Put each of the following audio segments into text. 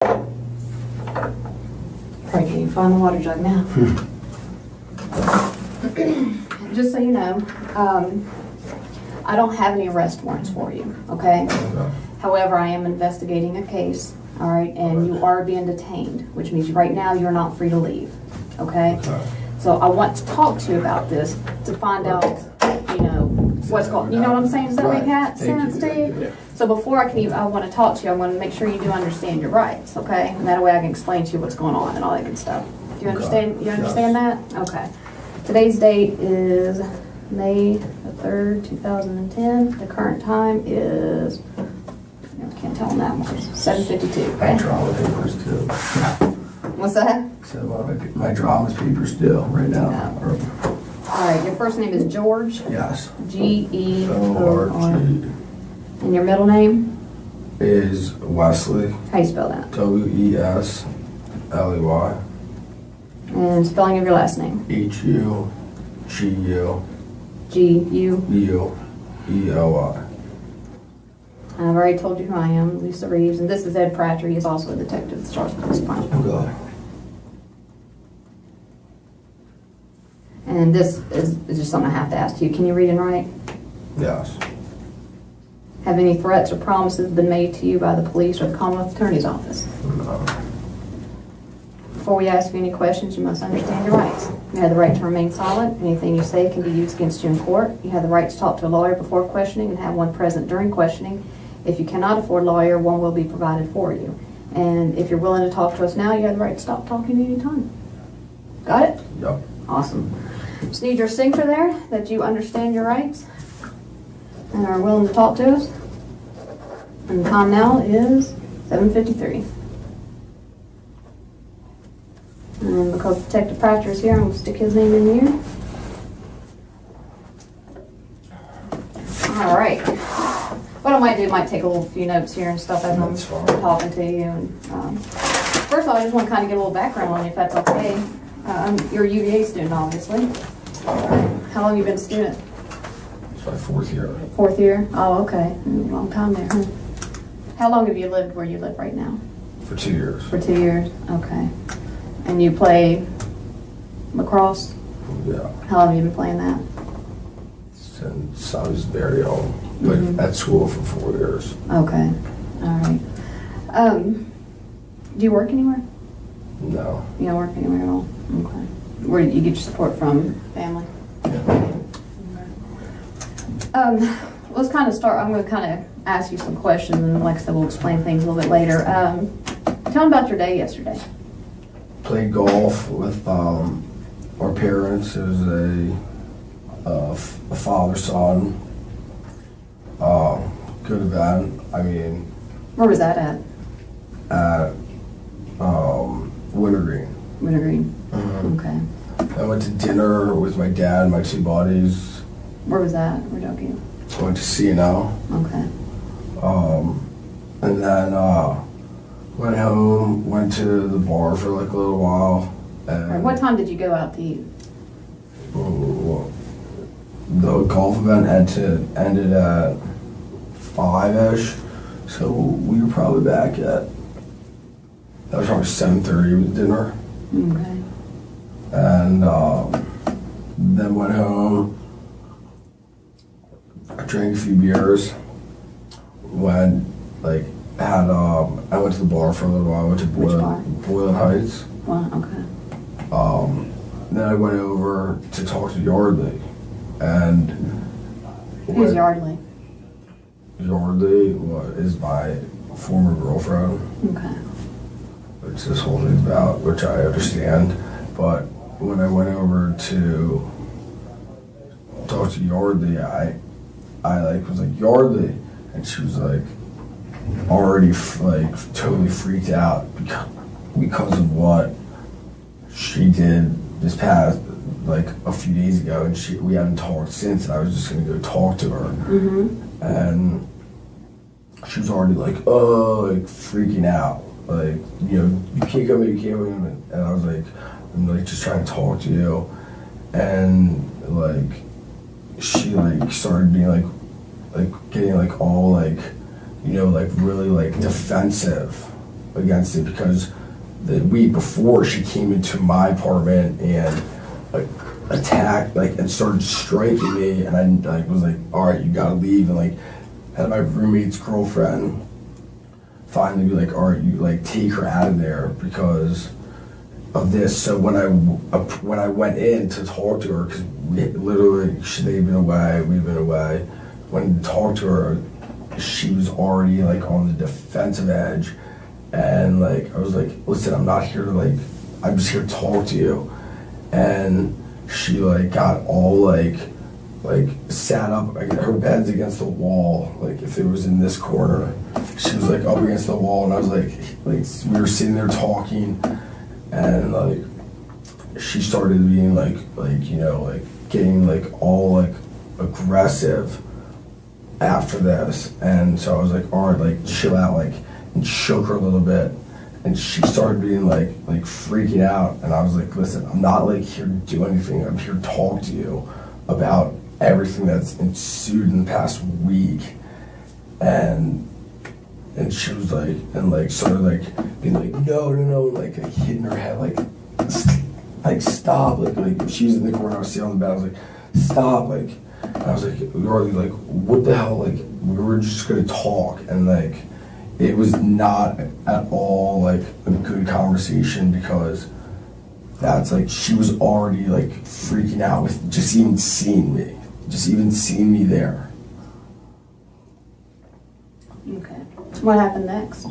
Probably can't even find the water jug now. Just so you know, I don't have any arrest warrants for you, okay? However, I am investigating a case, all right, and you are being detained, which means right now you're not free to leave, okay? So I want to talk to you about this to find out, you know, what's going, you know what I'm saying? Does that make sense to you? So before I want to talk to you, I want to make sure you do understand your rights, okay? And that way I can explain to you what's going on and all that good stuff. Do you understand? You understand that? Okay. Today's date is May the 3rd, 2010. The current time is, I can't tell on that one, 7:52. Okay? My drama papers too. What's that? So my drama's papers still right now. All right, your first name is George? Yes. G-E-O-R-G. And your middle name? Is Wesley. How you spell that? W-E-S-L-E-Y. And spelling of your last name? H-U-G-U. G-U? U-E-L-Y. I've already told you who I am, Lisa Reeves, and this is Ed Pratcher. He is also a detective at the Charles Police Department. Okay. And this is just something I have to ask you. Can you read and write? Yes. Have any threats or promises been made to you by the police or the Commonwealth Attorney's Office? No. Before we ask you any questions, you must understand your rights. You have the right to remain silent. Anything you say can be used against you in court. You have the right to talk to a lawyer before questioning and have one present during questioning. If you cannot afford a lawyer, one will be provided for you. And if you're willing to talk to us now, you have the right to stop talking anytime. Got it? Yep. Awesome. Just need your signature there that you understand your rights and are willing to talk to us. And the time now is 7:53. And because Detective Pratcher is here, I'm going to stick his name in here. All right. What I might do, might take a little few notes here and stuff as I'm talking to you. And, first of all, I just want to kind of get a little background on you, if that's okay. You're a UVA student, obviously. How long have you been a student? It's my 4th year. 4th year? Oh, okay. Long time there, huh? How long have you lived where you live right now? For 2 years. For 2 years? Okay. And you play lacrosse? Yeah. How long have you been playing that? Since I was very young. Like at school for 4 years. Okay. All right. Do you work anywhere? No. You don't work anywhere at all? Okay. Where do you get your support from? Family? Yeah. Let's kind of start. I'm going to kind of ask you some questions, and like I said, we'll explain things a little bit later. Tell me about your day yesterday. Played golf with our parents. It was a father-son. Good event. I mean. Where was that at? At Wintergreen. Wintergreen. Mm-hmm. Okay. I went to dinner with my dad and my 2 buddies. Where was that? We're joking. I went to C&L. Okay. And then went home, went to the bar for like a little while. And Right. What time did you go out to eat? The golf event ended at 5-ish, so we were probably back at, that was probably 7:30 with dinner. Okay. And then went home, I drank a few beers, went, like, I went to the bar for a little while. I went to Boylan Heights. Well, okay. Then I went over to talk to Yeardley. And Who's Yeardley? Yeardley is my former girlfriend. Okay. Which this whole thing's about, which I understand. But when I went over to talk to Yeardley, I was like, Yeardley, and she was like already totally freaked out because of what she did this past a few days ago, and we haven't talked since, and I was just gonna go talk to her. And she was already freaking out, you can't come in, you can't come in. And I was like, I'm just trying to talk to you. And she started being getting all really defensive. against it because the week before she came into my apartment and attacked, and started striking me, and I was like, all right, you gotta leave, and had my roommate's girlfriend finally be like, all right, you take her out of there because of this. So when I went in to talk to her, because literally they've been away, we've been away, when I talked to her, she was already on the defensive edge, and I was like, listen, I'm not here to I'm just here to talk to you. And she got all sat up, her bed's against the wall, if it was in this corner, she was up against the wall, and I was we were sitting there talking, and she started being getting all aggressive after this. And so I was like, all right, chill out, and shook her a little bit, and she started being freaking out, and I was like, listen, I'm not here to do anything, I'm here to talk to you about everything that's ensued in the past week. And she was started being no, hitting her head, stop, she was in the corner, I was sitting on the bed, I was like, stop, and I was like, what the hell, we were just gonna talk, and it was not at all a good conversation, because that's she was already freaking out with just even seeing me there. Okay. What happened next?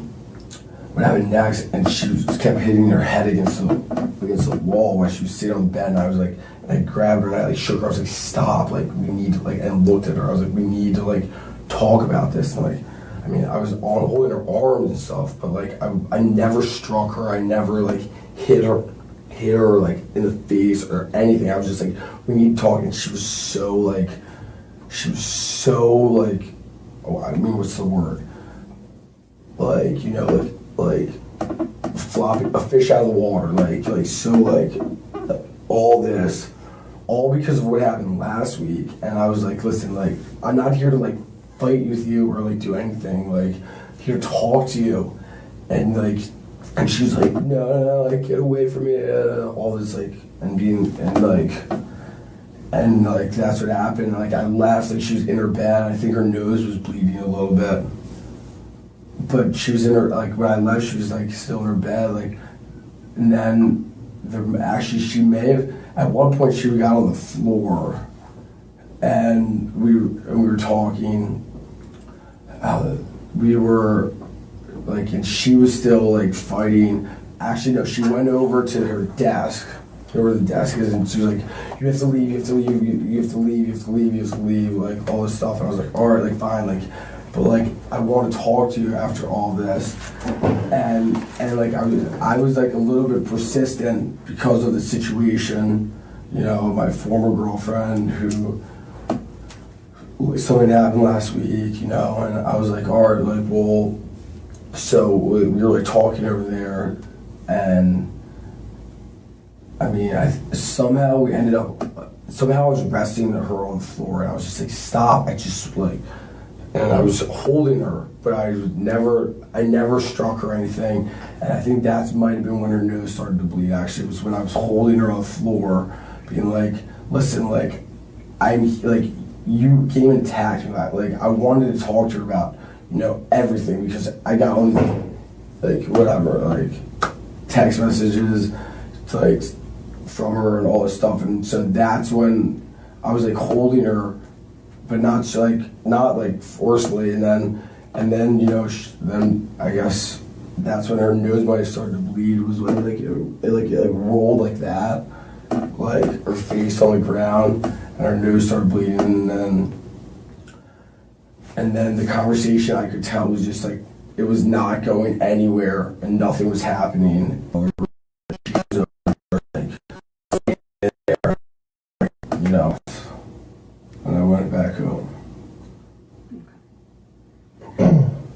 What happened next, and she kept hitting her head against the wall while she was sitting on the bed, and I was and I grabbed her and I shook her. I was like, stop, we need to and looked at her. I was like, we need to talk about this. And I was holding her arms and stuff, but I never struck her. I never hit her in the face or anything. I was just we need to talk. And she was so oh, I mean, what's the word? Flopping a fish out of the water, all this, all because of what happened last week. And I was like, listen, I'm not here to fight with you or do anything, here to talk to you. And and she was like, no, get away from me, all this and that's what happened. I left, she was in her bed. I think her nose was bleeding a little bit, but she was in her, when I left, she was still in her bed, and then actually she may have, at one point she got on the floor, and we were talking, we were and she was still fighting. Actually no, she went over to her desk, where the desk is, and she was you have to leave, you have to leave, you have to leave, you have to leave, you have to leave, all this stuff. And I was like, all right, fine, but I want to talk to you after all this. And I was a little bit persistent because of the situation, my former girlfriend who, something happened last week, and I was all right, well, so we were talking over there, and somehow we ended up, I was resting her on the floor, and I was just stop, and I was holding her, but I never struck her or anything. And I think that might have been when her nose started to bleed. Actually, it was when I was holding her on the floor, being listen, you came and attacked me. I wanted to talk to her about, everything, because I got all these, whatever, text messages, from her and all this stuff. And so that's when I was holding her, but not forcefully, and then then I guess that's when her nose might have started to bleed, was when it rolled like that, her face on the ground, and her nose started bleeding, and then the conversation, I could tell, was just it was not going anywhere and nothing was happening. And I went back home.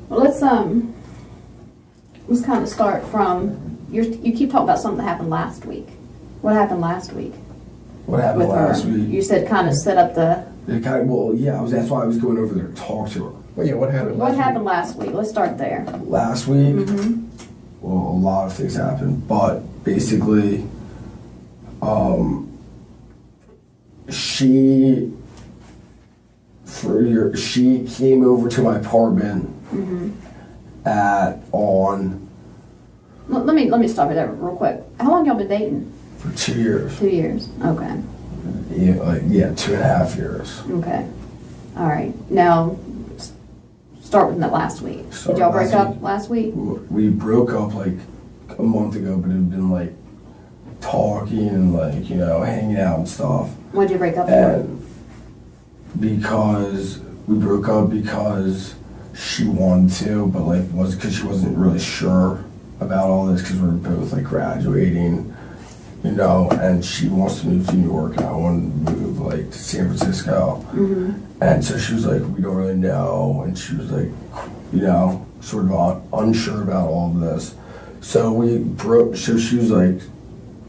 Well, let's kind of start from, you keep talking about something that happened last week. What happened last week? What happened last week? You said kind of set up the... That's why I was going over there to talk to her. Well, yeah, what happened last week? What happened last week? Let's start there. Last week? well, a lot of things happened, but basically, she came over to my apartment Let me stop you there real quick. How long y'all been dating? for 2 years. 2 years. Okay. Yeah, 2.5 years. Okay. All right. Now, start with that last week. Did y'all break up last week? We broke up like a month ago, but it had been like talking and like, hanging out and stuff. Why'd you break up for? And because we broke up because she wanted to, but like was because she wasn't really sure about all this because we were both like graduating, and she wants to move to New York and I want to move like to San Francisco. And so she was like, we don't really know, and she was like, sort of unsure about all of this. So she was like,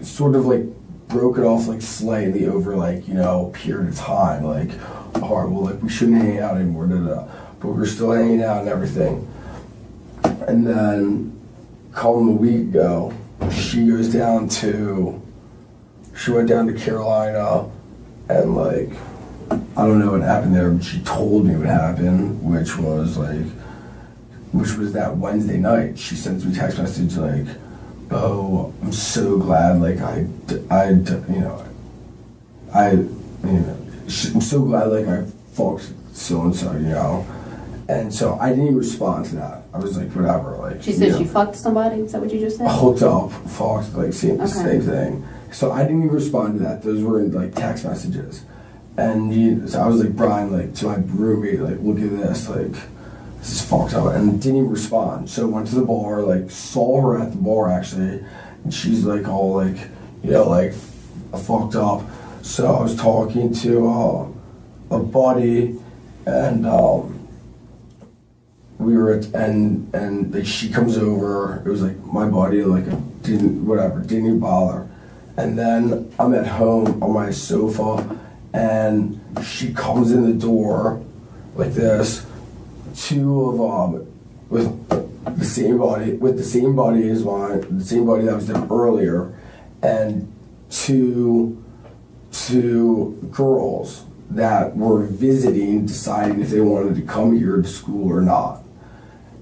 sort of like broke it off like slightly over like, a period of time, like, all right, well, like we shouldn't hang out anymore, but we were still hanging out and everything. And then come a week ago, she went down to Carolina, and like, I don't know what happened there, but she told me what happened, which was that Wednesday night. She sends me a text message like, oh, I'm so glad, like I'm so glad like I fucked so-and-so, And so I didn't even respond to that. I was like, whatever, like. She said she fucked somebody? Is that what you just said? Hooked up, fucked, like same thing. So I didn't even respond to that. Those were like text messages. And so I was like, Brian, like to my roommate, like, look at this, like, this is fucked up. And didn't even respond. So went to the bar, like saw her at the bar actually. And she's like all like, like fucked up. So I was talking to a buddy, and we were and like she comes over. It was like my buddy, like didn't even bother. And then I'm at home on my sofa, and she comes in the door like this. Two of them with the same body as mine, the same body that was there earlier, and two girls that were visiting, deciding if they wanted to come here to school or not.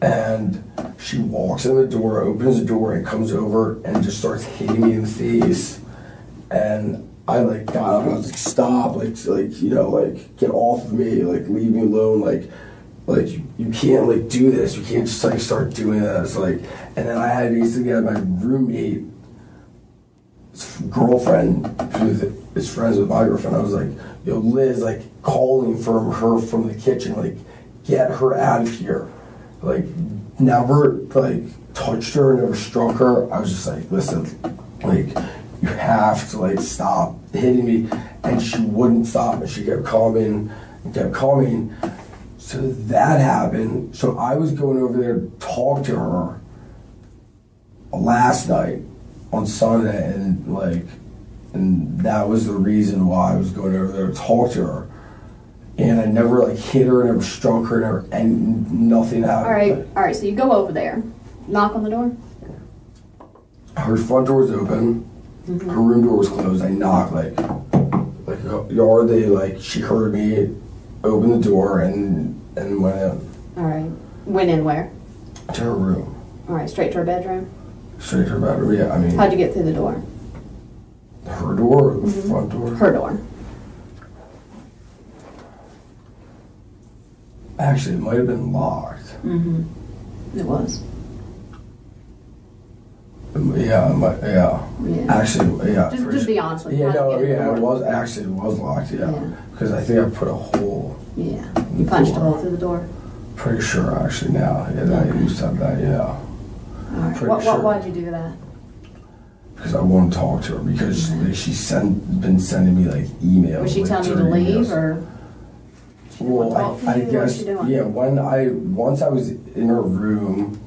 And she walks in the door, opens the door, and comes over and just starts hitting me in the face. And I like got up and I was like, stop, like get off of me, like leave me alone, like you can't like do this, you can't just like start doing this, like. And then I had basically had my roommate, girlfriend, who is friends with my girlfriend. I was like, yo, Liz, like calling from her from the kitchen, like get her out of here. Like never like touched her, never struck her. I was just like, listen, like you have to like stop hitting me. And she wouldn't stop, and she kept coming and kept coming. So that happened. So I was going over there to talk to her last night on Sunday, and that was the reason why I was going over there to talk to her. And I never like hit her, never struck her, and nothing happened. All right. So you go over there, knock on the door. Her front door was open. Her room door was closed. I knocked like Yeardley, like she heard me, opened the door and went in. All right. Went in where? To her room. All right. Straight to her bedroom. Straight to her bedroom. Yeah. I mean. How'd you get through the door? Her door or the front door? Her door. Actually, it might have been locked. It was. Yeah. Actually, yeah. Just be honest with me. It was locked. Yeah. Because I think I put a hole. Yeah. You punched a hole through the door. Pretty sure, actually. Now, I used to have that. Yeah. All right. Why'd you do that? Because I want to talk to her, because like, she's been sending me like emails. Was she telling you to leave, or? Well, I guess, yeah, once I was in her room,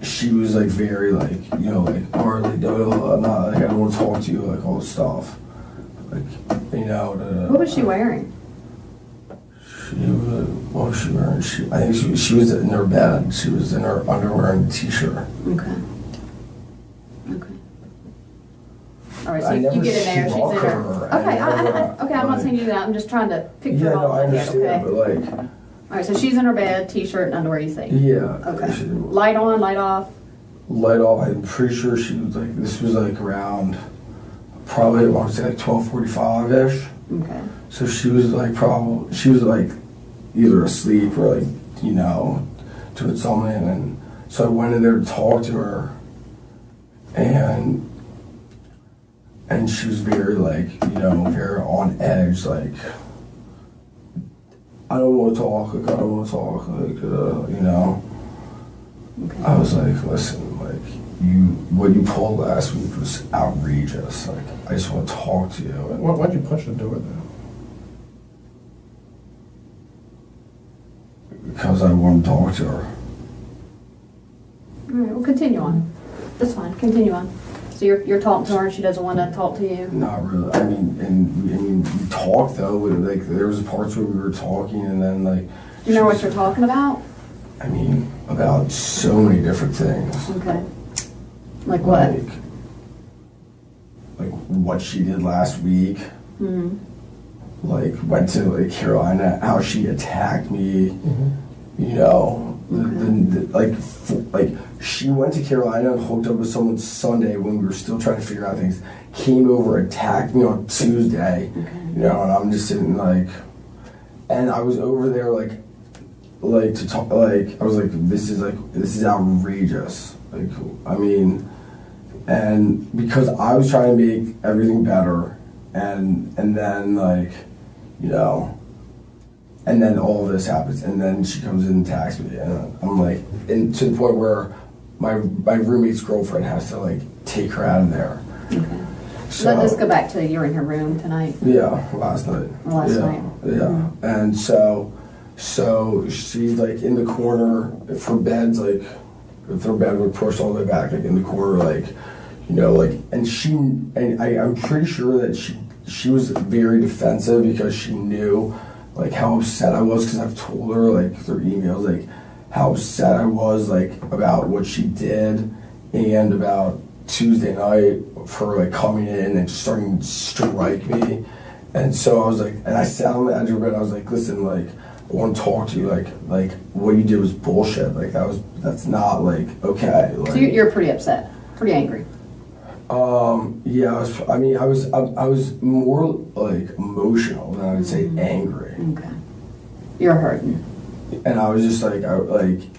she was like very like, or like, not like, I don't want to talk to you, like all this stuff. Like, What was she wearing? What was she wearing? I think she was in her bed. She was in her underwear and a t-shirt. Okay. Okay. All right, so I you never get in there, she's in struck her. her. Okay, I I'm not saying you do that. I'm just trying to picture Yeah, it all no, I in my head, understand, okay? but like. All right, so she's in her bed, t-shirt and underwear, you think? Yeah. Okay. Light on, light off? Light off. I'm pretty sure she was like, this was like around, probably, I want to say like 12:45-ish. Okay. So she was like either asleep or like, you know, doing something. And so I went in there to talk to her, and she was very like, you know, very on edge, like, I don't want to talk, like, I don't want to talk, like, you know. Okay. I was like, listen, like, what you pulled last week was outrageous. Like, I just want to talk to you. And Why'd you punch the door then? because I want to talk to her. All right, well, continue on. That's fine, continue on. So you're talking to her and she doesn't want to talk to you? Not really. I mean, we talked though. Like, there was parts where we were talking, and then like. Do you know what you're talking about? I mean, about so many different things. Okay. Like what? Like what she did last week. Mm-hmm. Like, went to like Carolina, how she attacked me. Mm-hmm. You know, Okay. like she went to Carolina and hooked up with someone Sunday when we were still trying to figure out things. Came over, attacked me on Tuesday. Okay. You know, and I'm just sitting like, and I was over there like to talk. Like, I was like, this is outrageous. Like, I mean, and because I was trying to make everything better, and then like, you know. And then all of this happens, and then she comes in and attacks me, and I'm like, and to the point where my roommate's girlfriend has to like take her out of there. Okay. So, Let's go back to you're in her room tonight. Yeah, last night. Last night. Yeah, Mm-hmm. and so she's like in the corner. If her bed's like, if her bed would push all the way back, like in the corner, like, you know, like, and I'm pretty sure that she was very defensive because she knew. Like how upset I was, because I've told her like through emails like how upset I was like about what she did, and about Tuesday night for like coming in and starting to strike me. And so I was like, and I sat on the edge of her bed. I was like, listen, like, I want to talk to you. Like what you did was bullshit. Like that's not like okay. Like, So you're pretty upset, pretty angry. Yeah, I was more like emotional than I would say angry. Okay. You're hurting. And I was just like,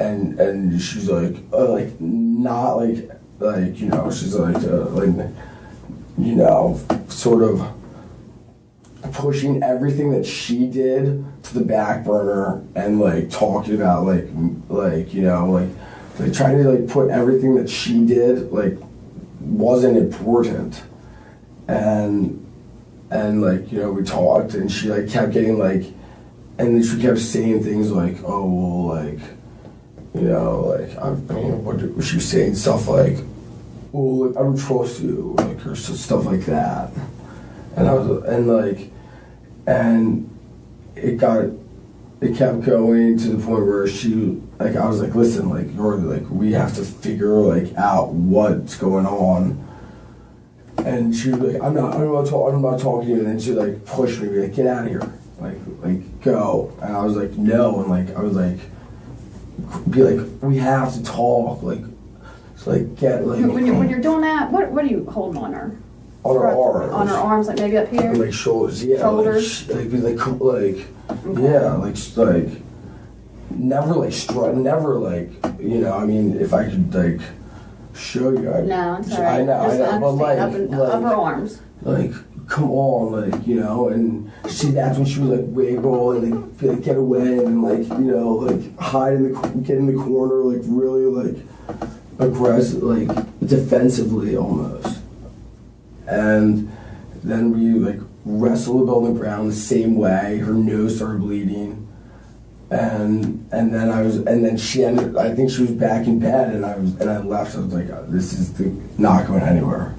and she's like not like, you know, she's like, you know, sort of pushing everything that she did to the back burner, and like talking about like, you know, like trying to like put everything that she did like wasn't important. And like, you know, we talked, and she like kept getting like, and then she kept saying things like, oh, well, like, you know, like, I mean, what was she saying? Stuff like, well, like, I don't trust you, like, or stuff like that. And I was, and it kept going to the point where she, like, I was like, listen, like, we have to figure, like, out what's going on. And she was like, I'm not talking to you. And then she like pushed me, like, get out of here, like go. And I was like, no. And like I was like, be like, we have to talk, like, so like get like. When you're doing that, what are you holding on her? On her arms. On her arms, like maybe up here. Like shoulders, yeah. Shoulders. Like be like Okay. yeah, like never like never like, you know. I mean, if I could like show you. No, it's all right. I know, but like, up her arms. Like, come on, like, you know, and that's when she would like wiggle and like get away and like, you know, like get in the corner, like really like aggressive, like defensively almost. And then we like wrestled on the ground the same way. Her nose started bleeding. And then she ended. I think she was back in bed, and I left. I was like, this is not going anywhere.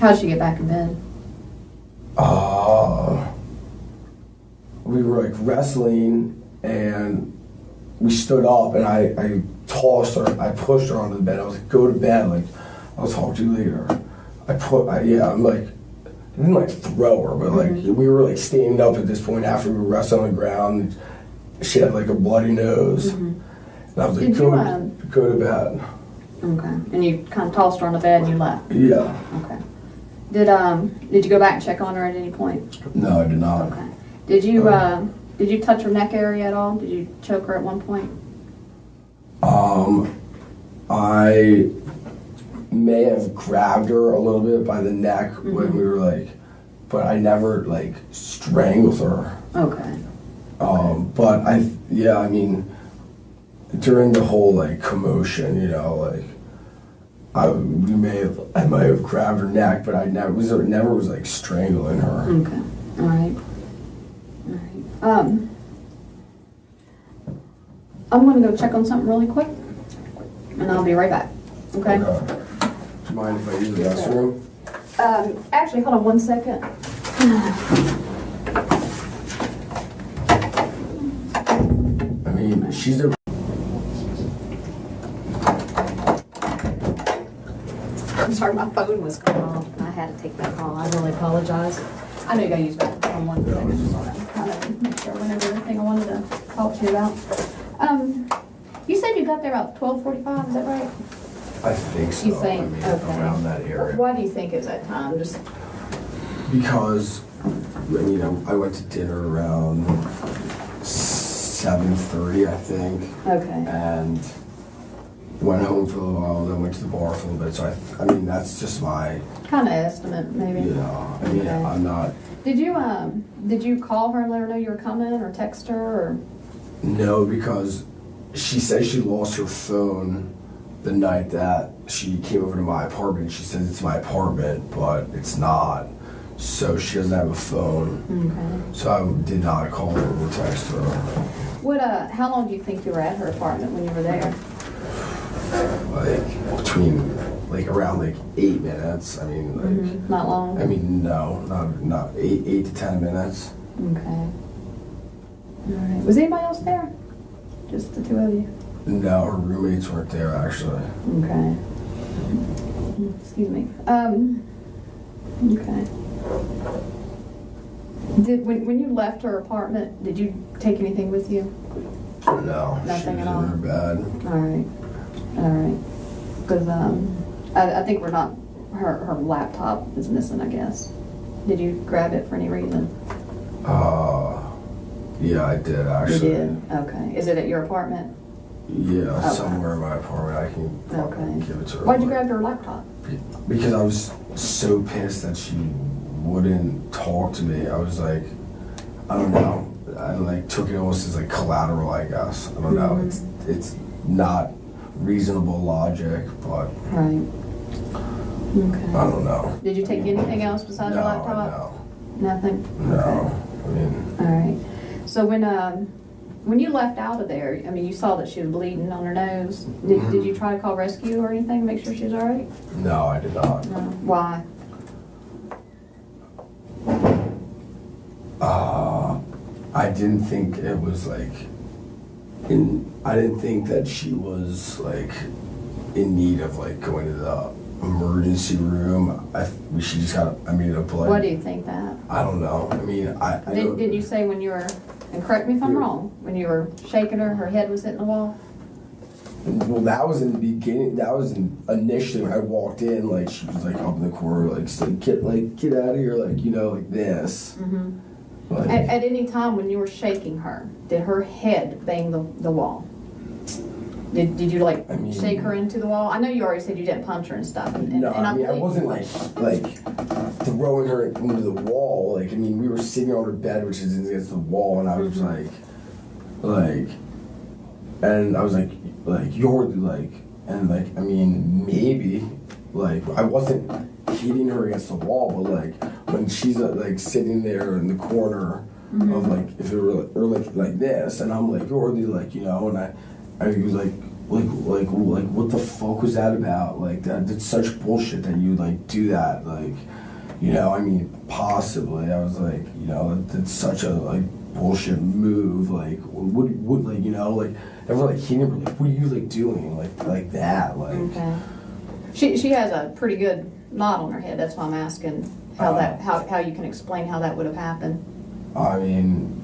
How did she get back in bed? We were like wrestling, and we stood up, and I tossed her, I pushed her onto the bed. I was like, go to bed, like, I'll talk to you later. I'm like, I didn't like throw her, but like, we were like standing up at this point after we were resting on the ground. She had like a bloody nose. And I was like, go to bed. Okay. And you kind of tossed her on the bed and you left? Yeah. Okay. Did you go back and check on her at any point? No, I did not. Okay. Did you touch her neck area at all? Did you choke her at one point? I may have grabbed her a little bit by the neck when we were like, but I never like strangled her. Okay. But I mean, during the whole like commotion, you know, like I might have grabbed her neck, but I never was like strangling her. Okay. All right. I'm gonna go check on something really quick, and I'll be right back. Okay. Do you mind if I use the restroom? Actually, hold on 1 second. I mean, she's a. I'm sorry, my phone was going off, and I had to take that call. I really apologize. I know you gotta use that on 1 second. Just want to kind of make sure I went over everything I wanted to talk to you about. You said you got there about 12:45. Is that right? I think so. You think? I mean, Okay. around that area. Why do you think it's that time? Just Because, I mean, I went to dinner around 7:30, I think. okay. And went home for a little while, then went to the bar for a little bit. So I mean, that's just my, Kind of estimate, maybe. you know, I mean, Okay. I'm not. Did you call her and let her know you were coming, or text her, or? No, because she said she lost her phone the night that she came over to my apartment. She says it's my apartment, but it's not. So she doesn't have a phone. Okay. So I did not call her or text her. How long do you think you were at her apartment when you were there? Like between, like around like 8 minutes. I mean, like. Not long? I mean, no, not 8 to 10 minutes. Okay. All right. Was anybody else there? Just the two of you? No, her roommates weren't there actually. Okay. Excuse me. Okay. When you left her apartment, did you take anything with you? No, Nothing she was at all? in her bed. All right. Because I think her laptop is missing, I guess. Did you grab it for any reason? Yeah, I did actually. You did? Okay. Is it at your apartment? Yeah, Okay. somewhere in my apartment. I can Okay. give it to her. Why'd you grab her laptop? Because I was so pissed that she wouldn't talk to me. I was like, I don't know. I like took it almost as like collateral, I guess. I don't know. It's not reasonable logic, but Right. Okay. I don't know. Did you take anything else besides your laptop? Nothing? No. Okay. I mean. All right. So when you left out of there, I mean, you saw that she was bleeding on her nose. Did you try to call rescue or anything to make sure she was all right? No, I did not. No. Why? I didn't think it was like. I didn't think that she was like in need of like going to the emergency room. She just got. I mean, a blood. What do you think that? I don't know. I mean, I don't, Did you say when you were, and correct me if I'm wrong, when you were shaking her head was hitting the wall? Well, that was in the beginning. That was initially when I walked in. Like she was like up in the corner, like get out of here, like you know, like this. Mm-hmm. Like, At any time when you were shaking her, did her head bang the wall? Did you like shake her into the wall? I know you already said you didn't punch her and stuff. No, I mean I wasn't like throwing her into the wall. Like I mean we were sitting on her bed, which is against the wall, and I was and I was like you're like, and like I mean maybe like I wasn't hitting her against the wall, but like when she's like sitting there in the corner of like if it were like this, and I'm like you're like you know, and I was like what the fuck was that about? Like that's such bullshit that you like do that, like you know. I mean, possibly I was like you know that's such a like bullshit move, like what like, you know, like never like hitting her, like what are you like doing, like that, like. Okay. She has a pretty good knot on her head. That's why I'm asking how you can explain how that would have happened. I mean,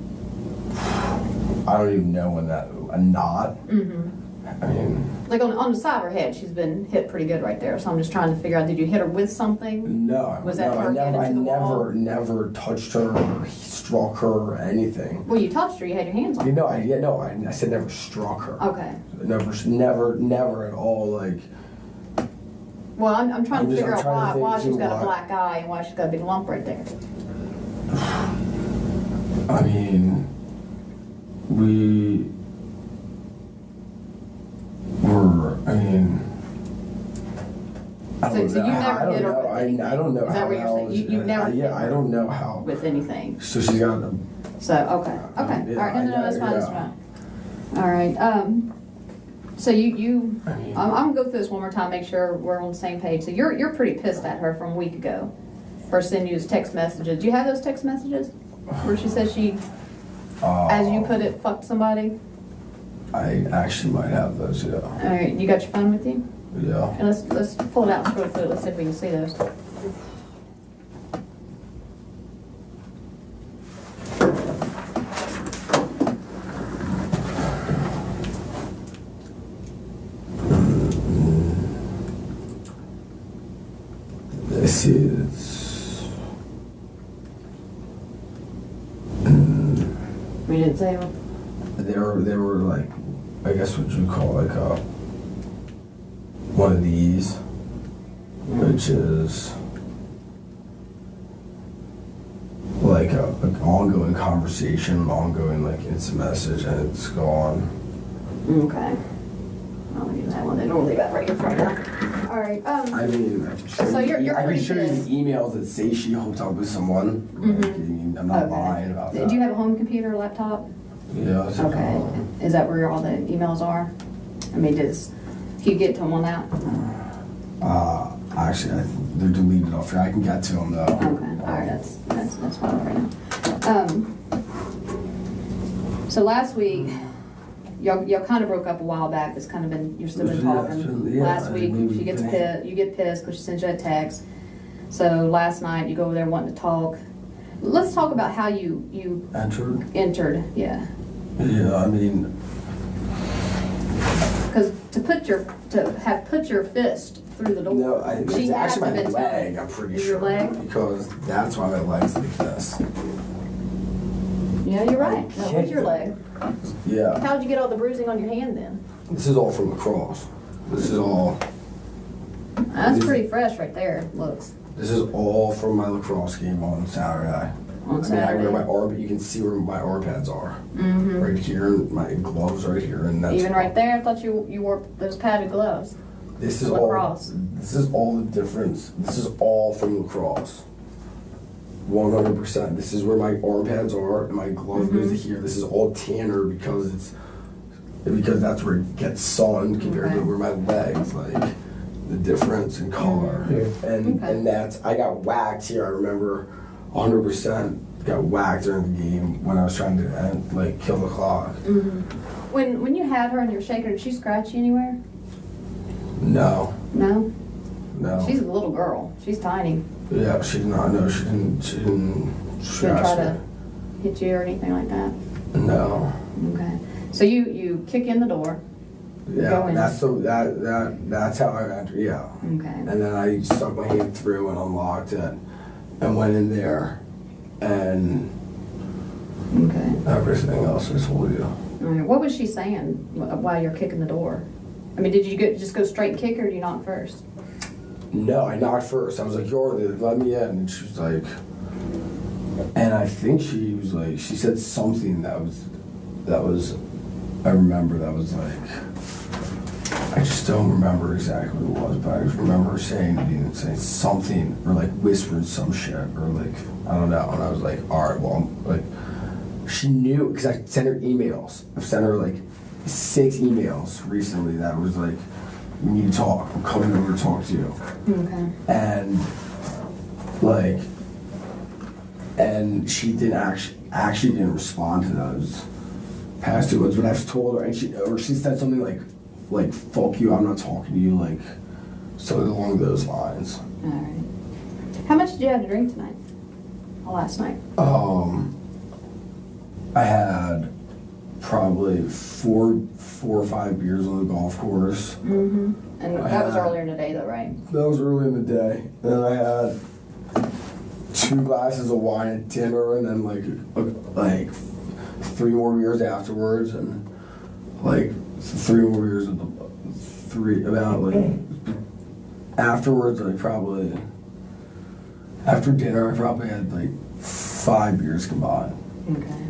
I don't even know when that a knot. I mean, like on the side of her head, she's been hit pretty good right there. So I'm just trying to figure out, did you hit her with something? no. Was that no, her head into the wall? never touched her or struck her or anything. Well, you touched her. You had your hands on her. You know, I said never struck her. Okay. Never at all, like. Well, I'm trying to figure out why she's got why. a black eye and why she's got a big lump right there. I mean, we were, I mean, I don't So know. you never hit her with I anything? don't know Is that how what you're saying? You never hit yeah, I her don't know how. with anything. So she's got a. So, okay. Yeah, All right, no, that's fine, that's yeah. fine. All right, so you I mean, I'm gonna go through this one more time, make sure we're on the same page. So you're pretty pissed at her from a week ago for sending you those text messages. Do you have those text messages where she says she, as you put it, fucked somebody? I actually might have those, yeah. All right, you got your phone with you? Yeah. And let's pull it out and scroll through it. Let's see if we can see those. This is. We didn't say it. They were like, I guess what you call like one of these, which is like an ongoing conversation, an ongoing like instant message, and it's gone. Okay. I'll leave that one. Then we'll leave that right in front of her. All right. I mean, I can show So you, you're I can pretty show you pissed. the emails that say she hooked up with someone. Like, I mean, I'm not lying about that. Do you have a home computer or laptop? Yeah. So, Okay. Is that where all the emails are? I mean, can you get to them on that? Actually, they're deleted off here. I can get to them though. Okay. All right. That's fine right now. So last week, y'all kind of broke up a while back. It's kind of been you've still been talking. Yeah, last week, she gets pissed. You get pissed because she sends you a text. So last night, you go over there wanting to talk. Let's talk about how you entered. Yeah. Yeah, I mean, Because to put your fist through the door. no, it's she actually my hasn't been leg. I'm pretty Is sure your leg? because that's why my leg's like this. Yeah, you're right. That was your leg. Yeah, How did you get all the bruising on your hand then? this is all from lacrosse. This is all. That's pretty fresh right there. Looks This is all from my lacrosse game on Saturday. on I Saturday. wear my arm. You can see where my arm pads are. Mm-hmm. Right here, and my gloves right here, and that's Even right there, I thought you wore those padded gloves. This is Lacrosse. all. This is all the difference. This is all from lacrosse. 100%. This is where my arm pads are, and my glove goes to here. This is all tanner because that's where it gets sun compared to where my legs, like the difference in color. And that's I got whacked here. I remember 100% got whacked during the game when I was trying to kill the clock. When you had her and you're shaking her, did she scratch you anywhere? No. No. No. She's a little girl. She's tiny. Yeah, she did not. No, she didn't. She didn't She didn't scratch try me. to hit you or anything like that. No. Okay. So you kick in the door. Yeah, Go in. that's how I entered. Yeah. Okay. And then I stuck my hand through and unlocked it, and went in there, and Okay. everything else I told you. All right. What was she saying while you're kicking the door? I mean, did you just go straight and kick her, or did you knock first? No, I knocked first. I was like, "Yeardley, let me in," and she was like, and I think she was like, she said something that was, I remember that was like, I just don't remember exactly what it was, but I just remember her saying something or like whispering some shit or like I don't know, and I was like, all right, well, like she knew because I sent her emails. I've sent her like 6 emails recently that was like, we need to talk. I'm coming over to talk to you. Okay. And she didn't actually didn't respond to those past two ones, but I've told her, and she said something like fuck you, I'm not talking to you, like something along those lines. All right. How much did you have to drink tonight? Or last night? I had probably four or five beers on the golf course. Mm-hmm. And that was earlier in the day, though, right? That was early in the day. And then I had 2 glasses of wine at dinner, and then like 3 more beers afterwards, and like 3 more beers at afterwards. I probably after dinner I probably had like 5 beers combined. Okay.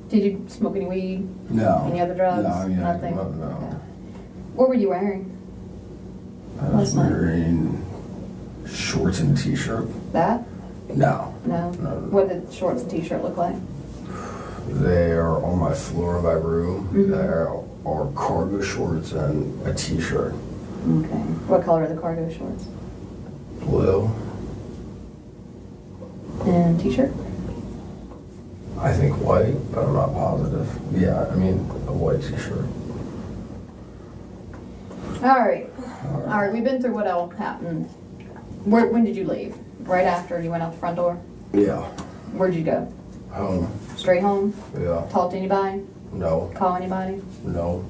Did you smoke any weed? No. Any other drugs? No, I mean, nothing. No. Okay. What were you wearing? I was wearing shorts and a t-shirt. That? No. No. What did shorts and t-shirt look like? They are on my floor of my room. Mm-hmm. There are cargo shorts and a t-shirt. Okay. What color are the cargo shorts? Blue. And t-shirt? I think white, but I'm not positive. Yeah, I mean a white t-shirt. All right. We've been through what all happened. When did you leave? Right after you went out the front door? Yeah. Where'd you go? Home. Straight home? Yeah. Talk to anybody? No. Call anybody? No.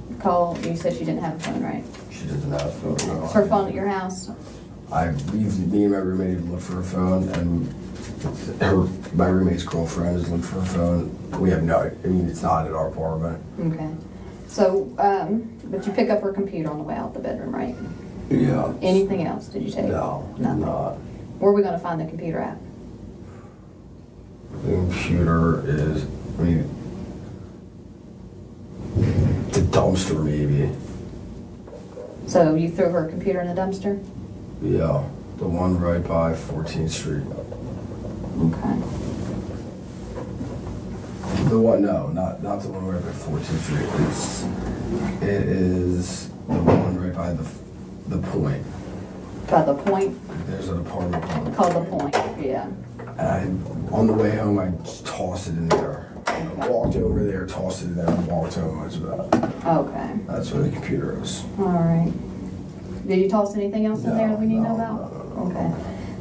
You said she didn't have a phone, right? She doesn't have a phone. No. Is her phone at your house? Me and my roommate have looked for her phone, and my roommate's girlfriend has looked for her phone. We have it's not at our apartment. Okay. So, but you pick up her computer on the way out the bedroom, right? Yeah. Anything else did you take? No. Nothing. Not. Where are we going to find the computer at? The computer is, the dumpster maybe. So you threw her computer in the dumpster? Yeah. The one right by 14th Street. Okay. The one, no, not the one right by 14th Street. It is the one right by the Point. By the Point? There's an apartment Called the Point, yeah. And on the way home, I just tossed it in there. I walked over there, tossed it in there, and walked home. Okay. That's where the computer is. All right. Did you toss anything else in there that we need to know about? No. Okay.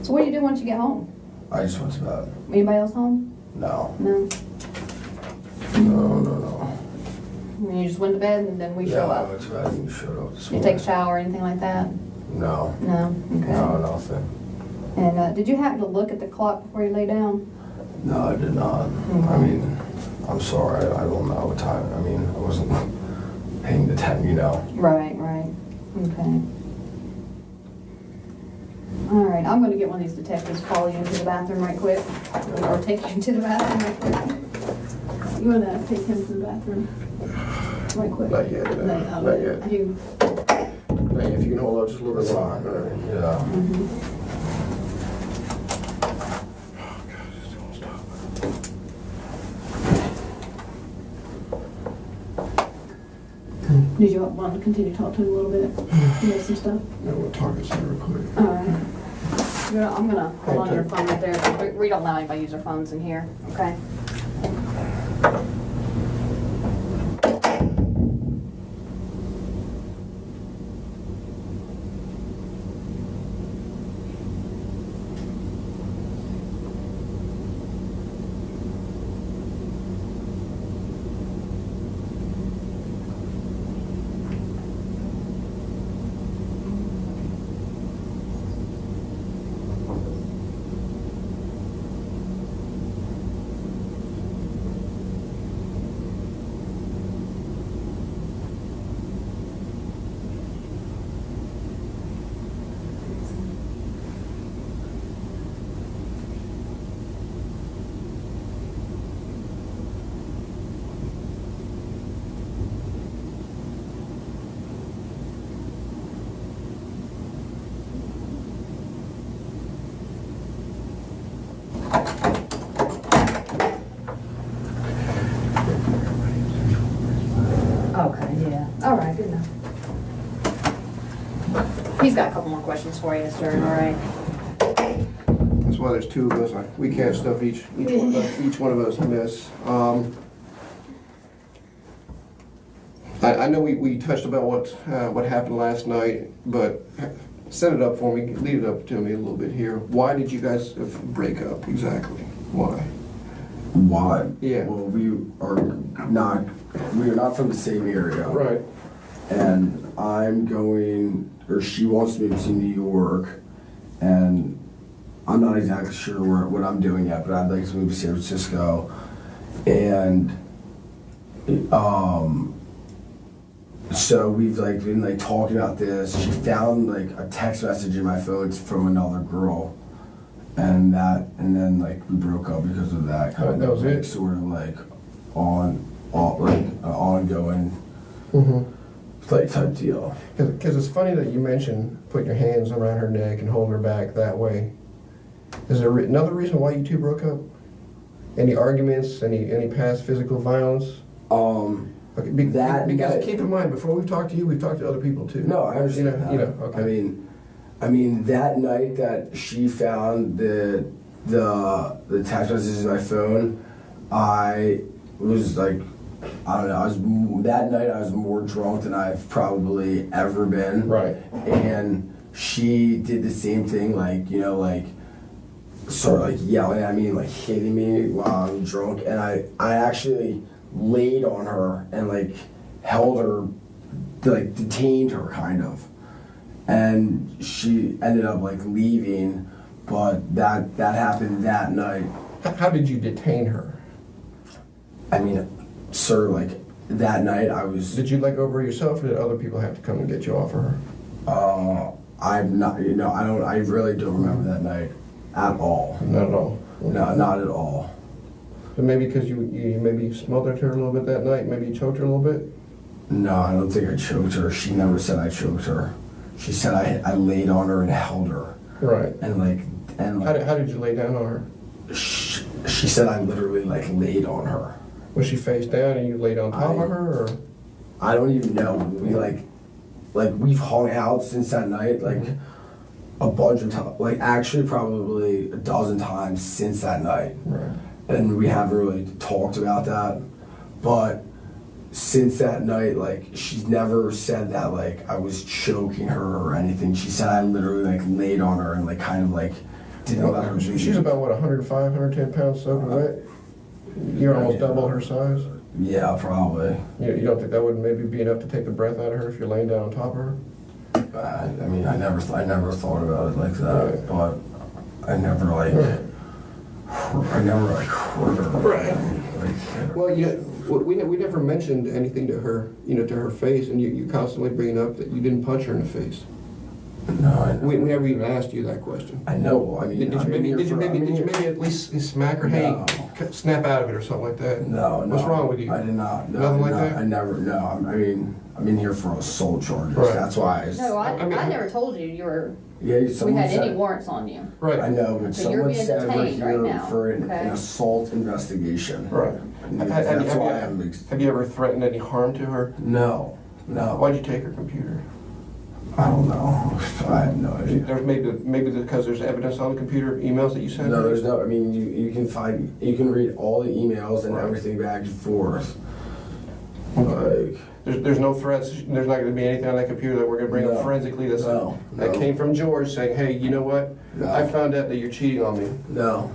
So what do you do once you get home? I just went to bed. Anybody else home? No. No? No. You just went to bed and then we show I up? went to bed and you showed up this You morning. take a shower or anything like that? No. No? Okay. No, nothing. And did you happen to look at the clock before you lay down? No, I did not. Okay. I'm sorry. I don't know what time. I wasn't paying the time, Right. Okay. All right, I'm going to get one of these detectives to follow you into the bathroom right quick. Or take you to the bathroom right quick. You want to take him to the bathroom right quick? Not yet. Not yet. If you can hold out just a little bit longer. Yeah. Mm-hmm. Did you want to continue to talk to him a little bit? You know some stuff? Yeah, we'll talk this real quick. All right. I'm going to hold on to your phone right there. We don't allow anybody to use their phones in here, okay? Okay, yeah. All right, good enough. He's got a couple more questions for you, sir, all right? That's That's why there's two of us. We can't stuff each one of us miss. I know we touched about what happened last night, but set it up for me. Lead it up to me a little bit here. Why did you guys break up exactly? Why? Why? Yeah. Well, we are not from the same area. Right. And she wants to move to New York, and I'm not exactly sure what I'm doing yet, but I'd like to move to San Francisco. And so we've been talking about this. She found a text message in my phone from another girl, and then we broke up because of that. That was it. Sort of ongoing type deal. Because it's funny that you mentioned putting your hands around her neck and holding her back that way. Is there another reason why you two broke up? Any arguments? Any past physical violence? Okay, because keep in mind, before we've talked to you, we've talked to other people too. No, I understand that. Okay. I mean, that night that she found the text messages in my phone, I was I don't know. That night I was more drunk than I've probably ever been. Right. And she did the same thing, sort of yelling at me, hitting me while I'm drunk, and I actually laid on her and held her, detained her kind of, and she ended up leaving, but that happened that night. How did you detain her? I mean, sir, that night I was. Did you let go of her yourself, or did other people have to come and get you off of her? I'm not. I really don't remember that night at all. Not at all. No, not at all. So maybe because you maybe smothered her a little bit that night, maybe you choked her a little bit? No, I don't think I choked her. She never said I choked her. She said I laid on her and held her. Right. And how did you lay down on her? She said I literally laid on her. Was she face down and you laid on top of her, or? I don't even know. We we've hung out since that night a bunch of times. Actually probably a dozen times since that night. Right. And we haven't really talked about that, but since that night, she's never said that I was choking her or anything. She said I literally laid on her and didn't let her leave. She's about what, 105, 110 pounds soaking wet? You're almost double her size. Yeah, probably. You don't think that would maybe be enough to take the breath out of her if you're laying down on top of her? I never thought about it like that, right. But I never right. I never hurt her. Right. Well, we never mentioned anything to her, to her face, and you constantly bringing up that you didn't punch her in the face. No, we never even asked you that question. I know. Did you maybe at least smack her? No. Hey, snap out of it or something like that? No. What's wrong with you? I did not. No, nothing like that. I never. No. I'm in here for assault charges. Right. That's why. I never told you were. Yeah, we had any warrants on you. Right. I know, but so someone said we're here right now. for an assault investigation. Right. Have you ever threatened any harm to her? No. Why'd you take her computer? I don't know. I have no idea. There's maybe because there's evidence on the computer, emails that you sent? No, there's no. You can read all the emails and everything back and forth. There's no threats. There's not going to be anything on that computer that we're going to bring up forensically that came from George saying, hey, you know what? No. I found out that you're cheating on me. No.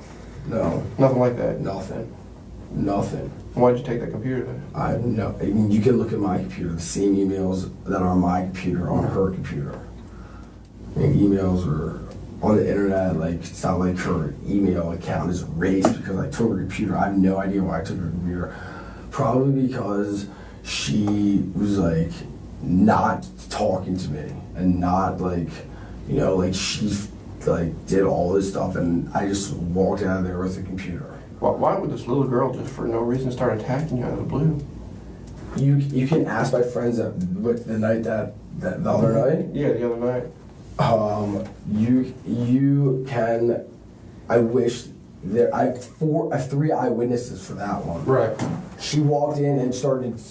Nothing like that? Nothing. Why'd you take that computer then? You can look at my computer. The same emails that are on my computer on her computer. Emails are on the internet. It's not like her email account is erased because I took her computer. I have no idea why I took her computer. Probably because she was not talking to me and not she did all this stuff, and I just walked out of there with the computer. Why would this little girl just for no reason start attacking you out of the blue? You can ask my friends the night the other night. Yeah, the other night. You can. I wish there. I have 3 eyewitnesses for that one. Right. She walked in and started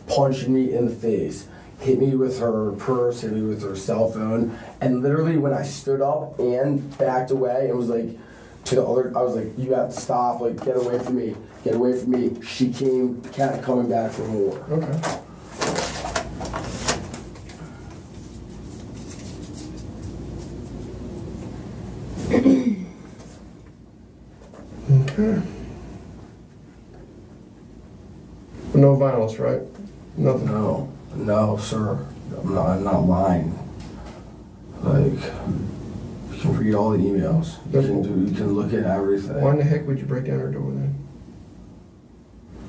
punching me in the face, hit me with her purse, hit me with her cell phone, and literally when I stood up and backed away and was to the other. I was like, you have to stop. Like, get away from me. Get away from me. She kept coming back for more. Okay. Okay. But no violence, right? Nothing. No, sir. I'm not lying. Like, you can read all the emails. You can look at everything. Why in the heck would you break down her door then?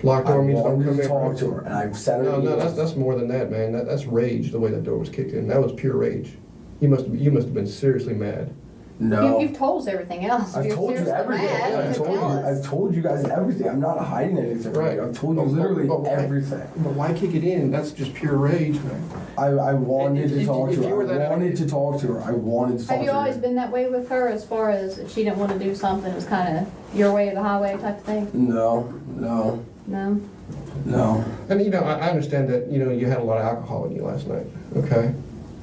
Locked door means don't come in. I wanted to talk to her, and I sent her. No, that's more than that, man. That's rage. The way that door was kicked in, that was pure rage. You must have been seriously mad. No. You've told us everything else. I've told you everything. I've told you guys everything. I'm not hiding anything. Right. I've told you literally everything. But why kick it in? That's just pure rage, man. I wanted to talk to her. I wanted to talk to her. Have you always been that way with her, as far as if she didn't want to do something, it was kind of your way or the highway type of thing? No. And I understand that you had a lot of alcohol in you last night. Okay.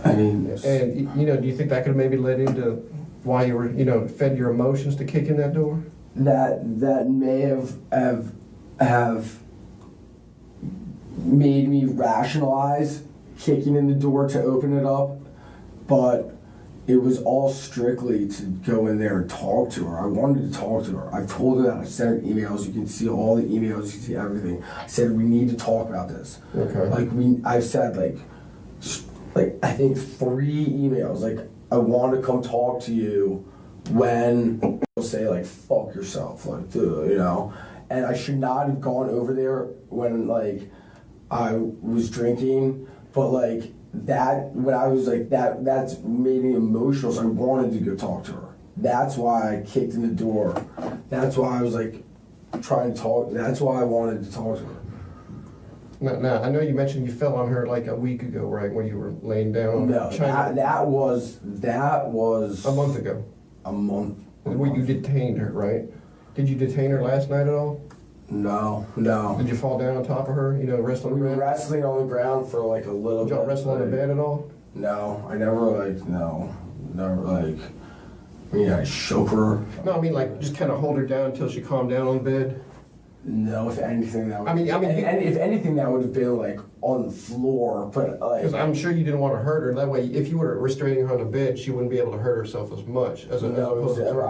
I mean, and do you think that could have maybe led into why you were fed your emotions to kick in that door? That may have made me rationalize kicking in the door to open it up, but it was all strictly to go in there and talk to her. I wanted to talk to her. I've told her that. I sent her emails. You can see all the emails. You can see everything. I said we need to talk about this. Okay. I've said like I think 3 emails. Like, I want to come talk to you when you'll say like fuck yourself, like dude, And I should not have gone over there when like I was drinking, but like that when I was like that's made me emotional, so I wanted to go talk to her. That's why I kicked in the door. That's why I was like trying to talk. That's why I wanted to talk to her. Now, I know you mentioned you fell on her like a week ago, right, when you were laying down. No, that was a month ago. A month. When you detained her, right? Did you detain her last night at all? No. Did you fall down on top of her? Wrestle on the ground? We were wrestling on the ground for like a little bit. Did y'all wrestle on the bed at all? No, I never I shook her. No, I mean like just kind of hold her down until she calmed down on the bed. No, if anything that would. If anything that would have been like on the floor, but like. Because I'm sure you didn't want to hurt her. That way, if you were restraining her on the bed, she wouldn't be able to hurt herself as much as I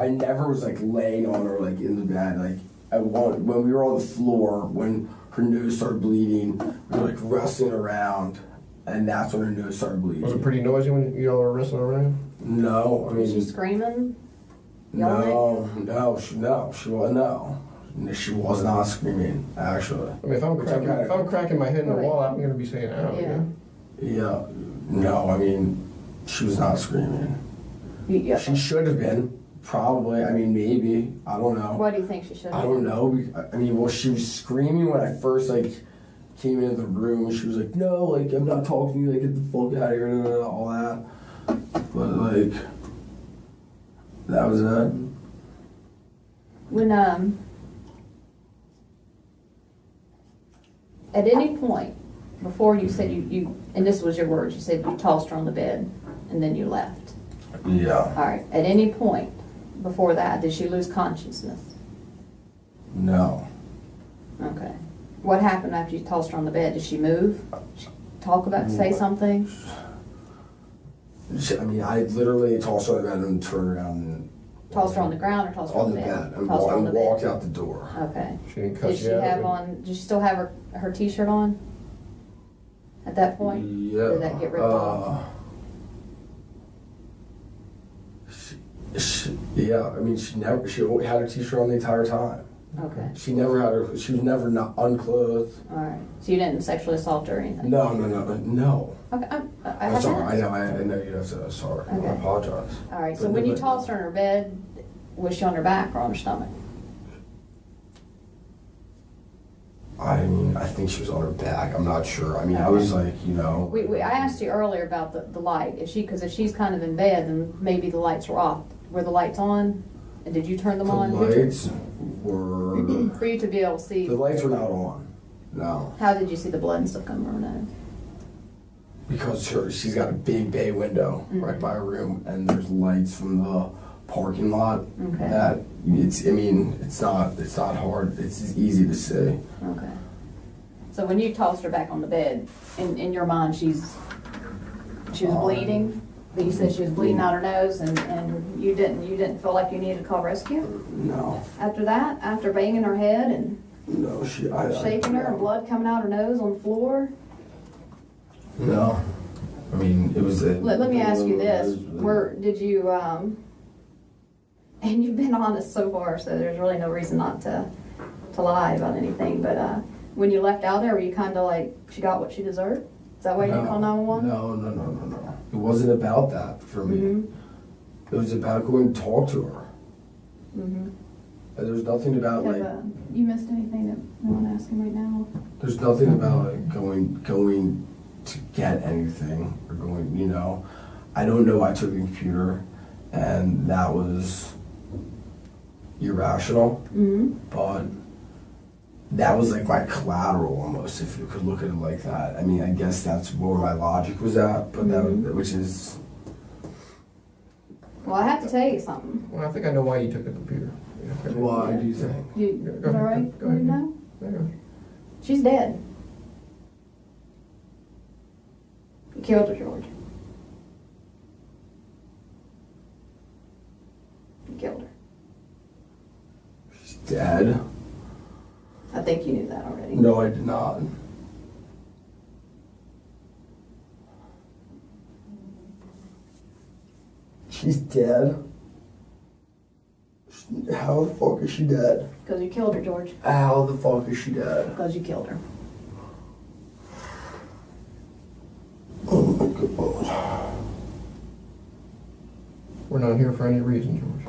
never was like laying on her like in the bed. Like when we were on the floor, when her nose started bleeding, we were like wrestling around, and that's when her nose started bleeding. Was it pretty noisy when you all were wrestling around? No, I mean. Was she screaming? No, she wasn't. No. She was not screaming, actually. I mean, if I'm cracking my head in the wall, I'm going to be saying, ow. Yeah. No, I mean, she was not screaming. Yeah. She should have been, probably. I mean, maybe. I don't know. Why do you think she should have? I don't know. I mean, well, she was screaming when I first, came into the room. She was like, no, I'm not talking to you. Get the fuck out of here, all that. But, that was it. When, at any point, before you said you, and this was your words, you said you tossed her on the bed and then you left. Yeah. All right. At any point before that, did she lose consciousness? No. Okay. What happened after you tossed her on the bed? Did she move? Talk about, say something? I literally tossed her on the bed and turned around and... Tossed her on the ground or tossed her on the bed? And walked out the door. Okay. She didn't cuss you out? Did she still have her t-shirt on at that point? Yeah. Or did that get ripped off? She had her t-shirt on the entire time. Okay. She was never not unclothed. All right. So you didn't sexually assault her or anything? No. Okay. I'm sorry. I know you have to. Sorry. Okay. I apologize. All right. So when you tossed her in her bed, was she on her back or on her stomach? I think she was on her back. I'm not sure. I was like, I asked you earlier about the light. Because if she's kind of in bed, then maybe the lights were off. Were the lights on? And did you turn them on? The lights were... For you to be able to see... The lights were not on. No. How did you see the blood and stuff coming from her nose? Because she's got a big bay window right by her room, and there's lights from the parking lot. Okay. That it's not hard. It's easy to see. Okay. So when you tossed her back on the bed, in your mind, she was bleeding. But you said she was bleeding out her nose, and you didn't feel like you needed to call rescue? No. After that, after banging her head and No, shaking her and blood coming out her nose on the floor? No. I mean, it was Let me ask you this. Did you, and you've been honest so far, so there's really no reason not to lie about anything, but when you left out there, were you kind of like, she got what she deserved? Is that why you didn't call 911? No. It wasn't about that for me. Mm-hmm. It was about going to talk to her. Mm-hmm. There was nothing about like. You missed anything that you want to ask him right now? There's nothing about like going to get anything or going. You know, I don't know. I took the computer, and that was irrational. Mm-hmm. But that was like my collateral almost, if you could look at it like that. I mean, I guess that's where my logic was at, but that was, which is. Well, I have to tell you something. Well, I think I know why you took the computer. Why do you think? Is that right? Go ahead. No? There you go. She's dead. You killed her, George. You killed her. She's dead? I think you knew that already. No, I did not. She's dead? How the fuck is she dead? Because you killed her, George. How the fuck is she dead? Because you killed her. Oh my god. We're not here for any reason, George.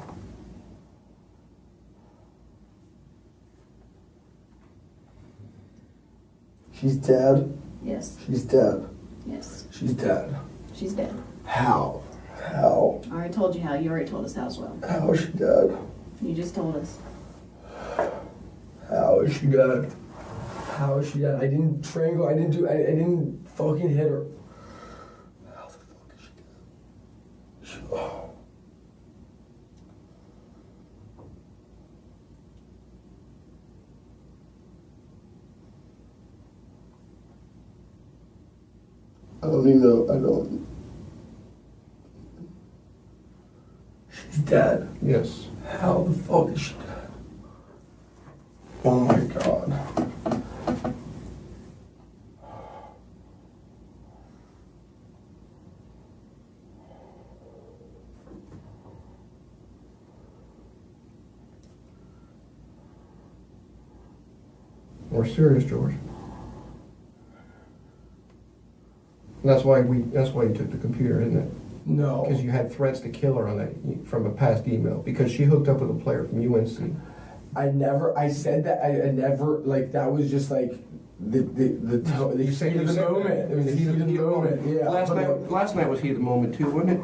She's dead? Yes. She's dead. Yes. She's dead. She's dead. How? How? I already told you how. You already told us how as well. How is she dead? You just told us. How is she dead? How is she dead? I didn't strangle. I didn't fucking hit her. How the fuck is she dead? I don't even know. I don't. She's dead. Yes. How the fuck is she dead? Oh my god. We're serious, George. And that's why you took the computer, isn't it? No. Because you had threats to kill her on that from a past email because she hooked up with a player from UNC. I said that, I never, like, that was just like the heat of the moment. It was the heat of the moment, yeah. Last night was heat of the moment too, wasn't it?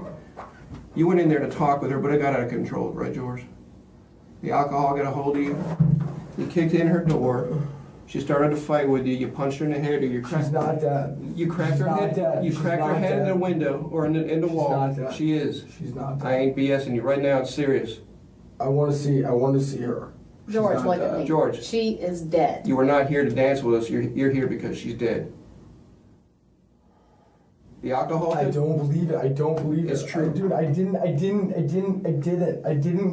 You went in there to talk with her, but it got out of control, right, George? The alcohol got a hold of you. You kicked in her door. She started to fight with you. You punched her in the head, or you cracked. She's not dead. You cracked She's her not head. dead. You She's cracked her not head in dead. the window or in the wall. not dead. She is. She's not dead. I ain't BSing you right now. It's serious. I want to see her. She's George, not look at dead. me. George. She is dead. You are not here to dance with us. You're here because she's dead. The alcohol. I don't believe it. I don't believe it. It's true. Dude, I didn't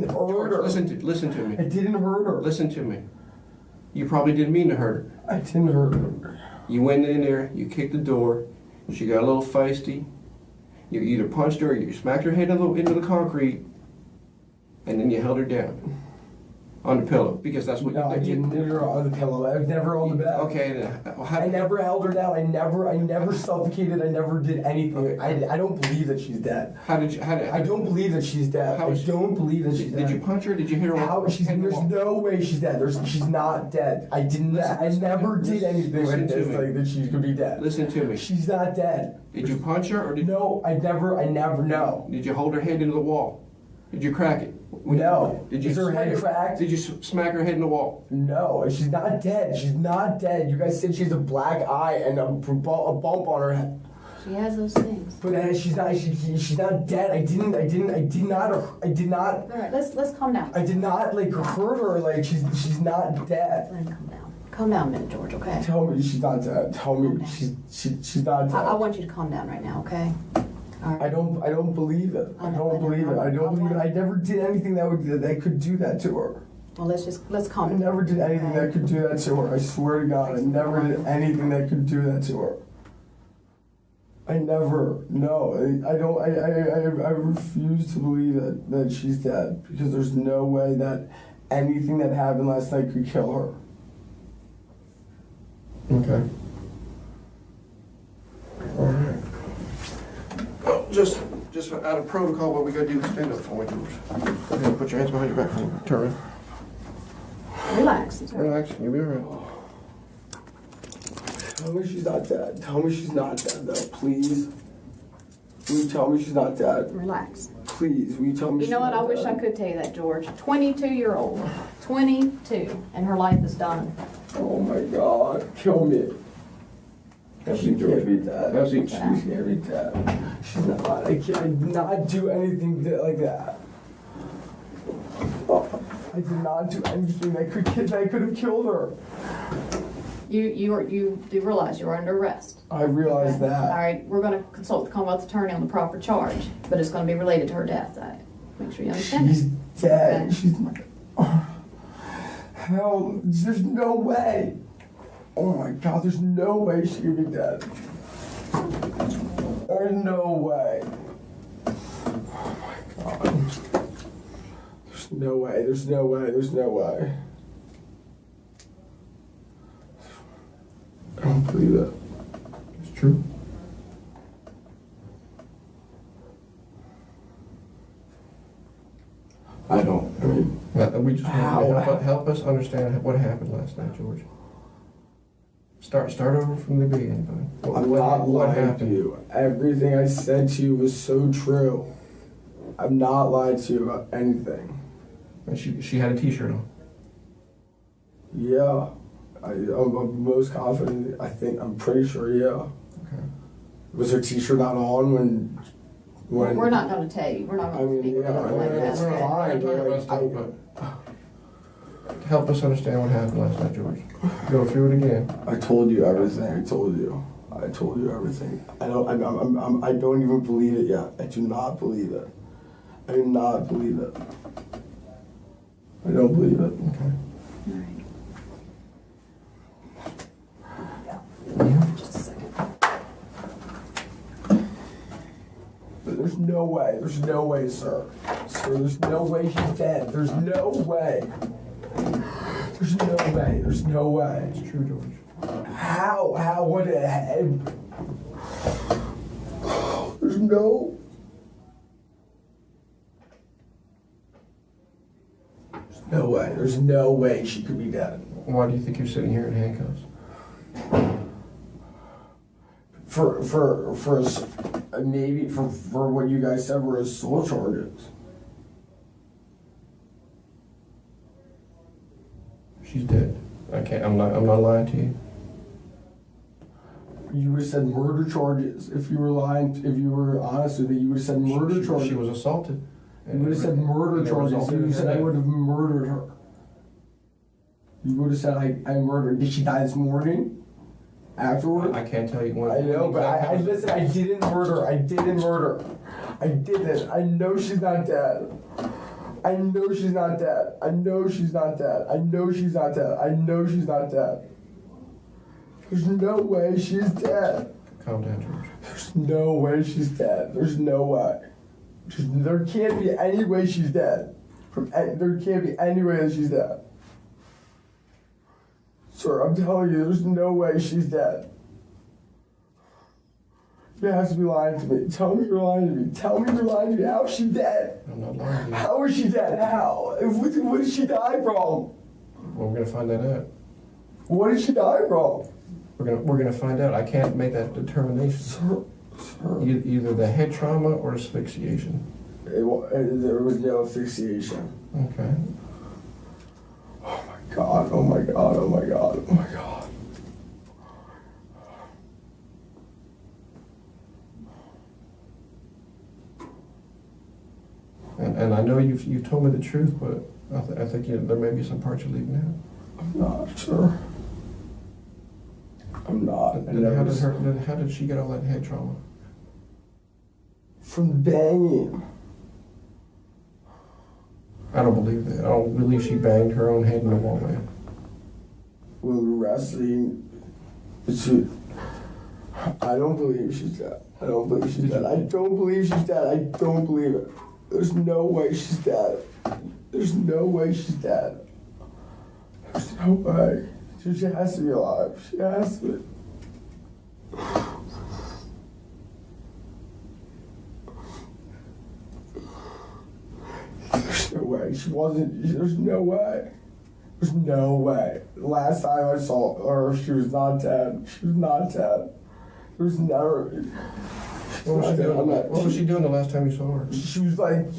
hurt her. Listen to me. I didn't hurt her. Listen to me. You probably didn't mean to hurt her. I didn't hurt her. You went in there, you kicked the door, she got a little feisty. You either punched her or you smacked her head into the concrete, and then you held her down on the pillow because that's what No, I didn't hit her on the pillow. I was never on the bed. Okay, then. I never held her down. I never suffocated. I never did anything. I don't believe that she's dead. I don't believe that she's dead. I don't believe that she's dead. Did you punch her? Did you hit her? There's no way she's dead. She's not dead. I never did anything like this, like that she could be dead. Listen to me. She's not dead. Did you punch her or did No, I never no. Did you hold her head into the wall? Did you crack it? No. Did you Is her head cracked? Did you smack her head in the wall? No, she's not dead. She's not dead. You guys said she has a black eye and a bump on her head. She has those things. But she's not dead. I did not. All right, let's calm down. I did not like hurt her. Like she's not dead. Let him calm down. Calm down a minute, George. Okay. Tell me she's not dead. Tell me she's not dead. I want you to calm down right now. Okay. All right. I don't believe it. I don't believe it. I never did anything that could do that to her. Well, let's calm I down. never did anything that could do that to her. I swear to God, I never did anything that could do that to her. I never. No, I don't. I refuse to believe that she's dead because there's no way that anything that happened last night could kill her. Okay. All right. Well, just out of protocol, what we gotta do is stand up for me, George. Go ahead, put your hands behind your back for me. Turn around. Relax. It's all right. Relax, you'll be all right. Tell me she's not dead. Tell me she's not dead, though, please. Will you tell me she's not dead? Relax. Please, will you tell me You know what? I wish dead? I could tell you that, George. 22-year-old. 22. And her life is done. Oh my God, kill me. Have a She seat, George. can't be dead. Have a seat. She can't be dead. She's not. I did not do anything like that. I did not do anything that could have killed her. You do realize you're under arrest. I realize Okay? that. All right, we're going to consult the Commonwealth Attorney on the proper charge, but it's going to be related to her death. Make sure you understand. She's dead. Okay. She's not. Hell, there's no way. Oh my God, there's no way she could be dead. There's no way. Oh my God. There's no way. There's no way. There's no way. I don't believe it. It's true. I don't. I mean, We just want to help us understand what happened last night, George. Start over from the beginning, bud. I'm not lying to you. Everything I said to you was so true. I'm not lying to you about anything. And she had a T-shirt on. Yeah. I'm most confident. I'm pretty sure, yeah. Okay. Was her T-shirt not on when We're not going to tell you. We're not I going to mean, speak yeah, about it like it's that. fine. To help us understand what happened last night, George. Go through it again. I told you everything. I told you everything. I don't even believe it yet. I do not believe it. I do not believe it. I don't believe it. Okay. All right. Just a second. There's no way. There's no way, sir. Sir, there's no way she's dead. There's no way. There's no way. There's no way. It's true, George. How? What? There's no. No way. There's no way she could be dead. Why do you think you're sitting here in handcuffs? Maybe for what you guys said were assault charges. She's dead. I'm not lying to you. You would have said murder charges if you were lying. If you were honest with me, you would have said murder charges. She was assaulted. You would have said murder charges. You said I would have murdered her. You would have said I murdered. Did she die this morning? Afterwards? I can't tell you when. I know, but I listen. I didn't murder. I didn't. I know she's not dead. I know she's not dead. I know she's not dead. There's no way she's dead. Calm down, George. There's no way she's dead. There's no way. There can't be any way she's dead. There can't be any way that she's dead. Sir, I'm telling you, there's no way she's dead. You have to be lying to me. Tell me you're lying to me. How is she dead? I'm not lying to you. How is she dead? How? What did she die from? Well, we're gonna find that out. What did she die from? We're gonna find out. I can't make that determination. Sir. Either the head trauma or asphyxiation. There was no asphyxiation. Okay. Oh my God. know you told me the truth, but I think there may be some parts you're leaving out. I'm not sure. I'm not. How did she get all that head trauma? From banging. I don't believe that. I don't believe she banged her own head in the wall, man. Well, wrestling. I don't believe she's dead. I don't believe she's dead. I don't believe she's dead. I don't believe it. There's no way she's dead. There's no way she's dead. There's no way. She has to be alive. She has to be. There's no way. She wasn't. There's no way. There's no way. The last time I saw her, she was not dead. She was not dead. There's never. What was she doing the last time you saw her? She was like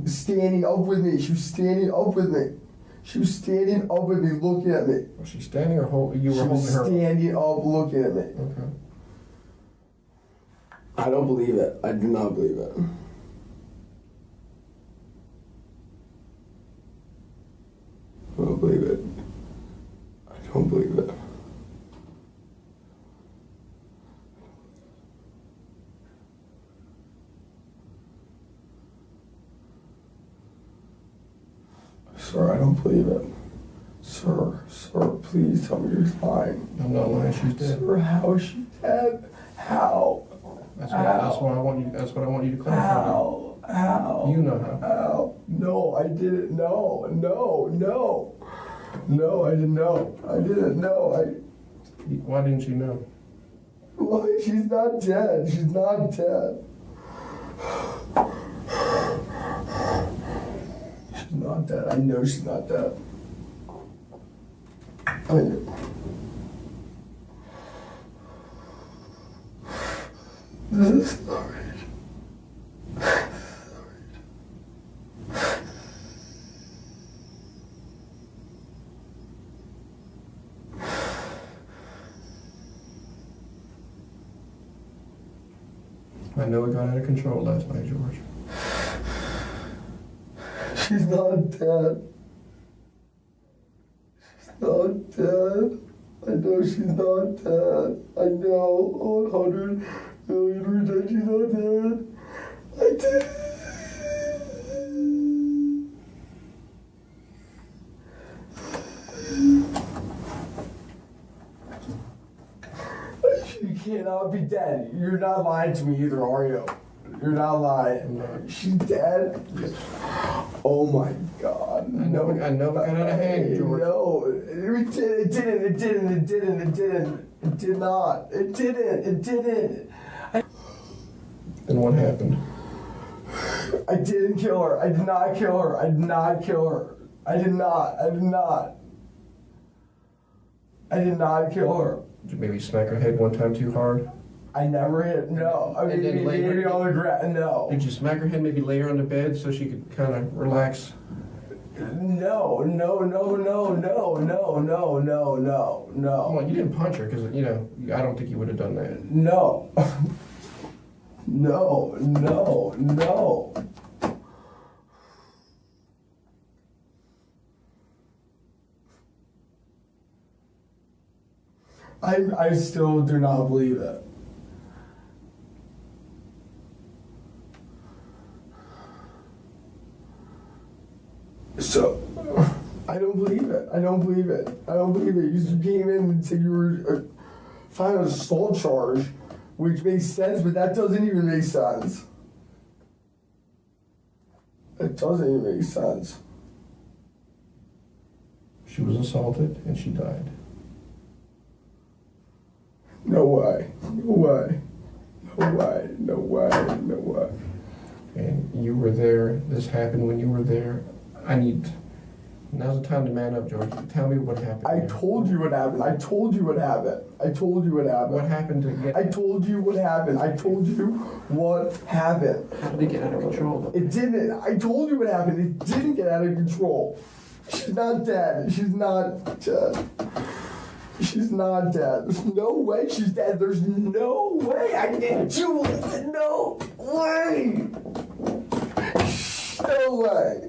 standing up with me. She was standing up with me. She was standing up with me, looking at me. Was she standing or you were holding her? She was standing up, looking at me. Okay. I don't believe it. I do not believe it. I don't believe it. I don't believe it. Sir, I don't believe it. Sir, please tell me you're lying. I'm not lying. She's dead. Sir, how is she dead? How? That's what I want you to clarify. How? You know how. How? No, I didn't know. No, I didn't know. I didn't know. Why didn't you know? Why? She's not dead. She's not dead. She's not dead. I know she's not dead. I know. This is not right. I know it got out of control last night, George. She's not dead. She's not dead. I know she's not dead. I know 100,000,000% she's not dead. I did. She cannot be dead. You're not lying to me either, are you? You're not lying. I'm not. She's dead? Yes. Oh my God. I know it got out of hand, George. No, it did not. It didn't. Then what happened? I didn't kill her. I did not kill her. I did not kill her. I did not kill her. Did you maybe smack her head one time too hard? I never hit. No. I mean, maybe on the ground. No. Did you smack her head, maybe lay her on the bed so she could kind of relax? No. Well, you didn't punch her because, I don't think you would have done that. No. No. I still do not believe it. So, I don't believe it. You came in and said you were filing an assault charge, which makes sense, but that doesn't even make sense. It doesn't even make sense. She was assaulted and she died. No way. And you were there. This happened when you were there. Now's the time to man up, George. Tell me what happened. I told you what happened. What happened to get... I told you what happened. How did it get out of control? It didn't. I told you what happened. It didn't get out of control. She's not dead. There's no way she's dead. There's no way. I didn't do it. No way. still like,